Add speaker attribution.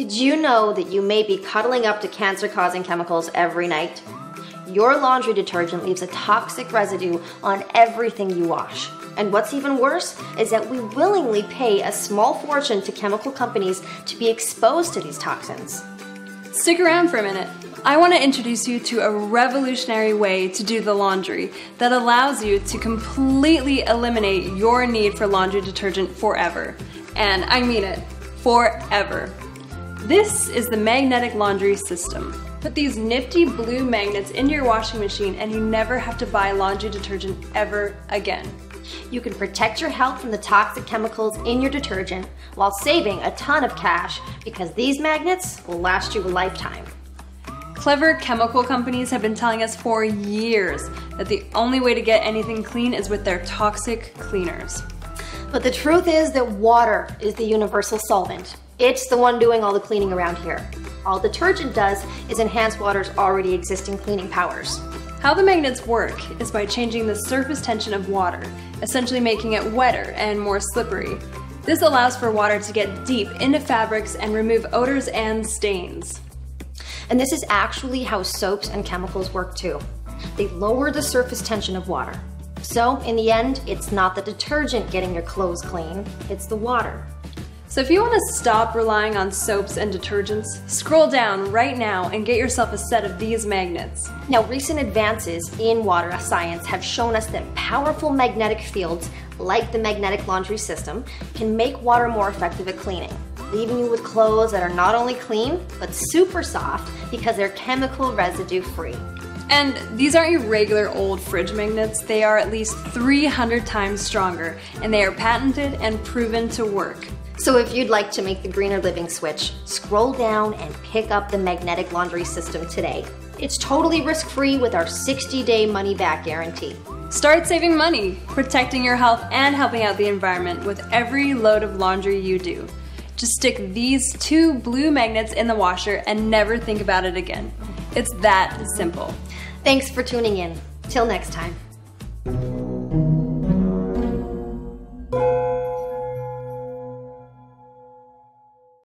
Speaker 1: Did you know that you may be cuddling up to cancer-causing chemicals every night? Your laundry detergent leaves a toxic residue on everything you wash. And what's even worse is that we willingly pay a small fortune to chemical companies to be exposed to these toxins.
Speaker 2: Stick around for a minute. I want to introduce you to a revolutionary way to do the laundry that allows you to completely eliminate your need for laundry detergent forever. And I mean it, forever. This is the magnetic laundry system. Put these nifty blue magnets in your washing machine and you never have to buy laundry detergent ever again.
Speaker 1: You can protect your health from the toxic chemicals in your detergent while saving a ton of cash because these magnets will last you a lifetime.
Speaker 2: Clever chemical companies have been telling us for years that the only way to get anything clean is with their toxic cleaners.
Speaker 1: But the truth is that water is the universal solvent. It's the one doing all the cleaning around here. All detergent does is enhance water's already existing cleaning powers.
Speaker 2: How the magnets work is by changing the surface tension of water, essentially making it wetter and more slippery. This allows for water to get deep into fabrics and remove odors and stains.
Speaker 1: And this is actually how soaps and chemicals work too. They lower the surface tension of water. So in the end, it's not the detergent getting your clothes clean, it's the water.
Speaker 2: So if you want to stop relying on soaps and detergents, scroll down right now and get yourself a set of these magnets.
Speaker 1: Now, recent advances in water science have shown us that powerful magnetic fields, like the magnetic laundry system, can make water more effective at cleaning, leaving you with clothes that are not only clean, but super soft because they're chemical residue free.
Speaker 2: And these aren't your regular old fridge magnets, they are at least 300 times stronger, and they are patented and proven to work.
Speaker 1: So if you'd like to make the greener living switch, scroll down and pick up the magnetic laundry system today. It's totally risk-free with our 60-day money-back guarantee.
Speaker 2: Start saving money, protecting your health, and helping out the environment with every load of laundry you do. Just stick these 2 blue magnets in the washer and never think about it again. It's that simple.
Speaker 1: Thanks for tuning in. Till next time.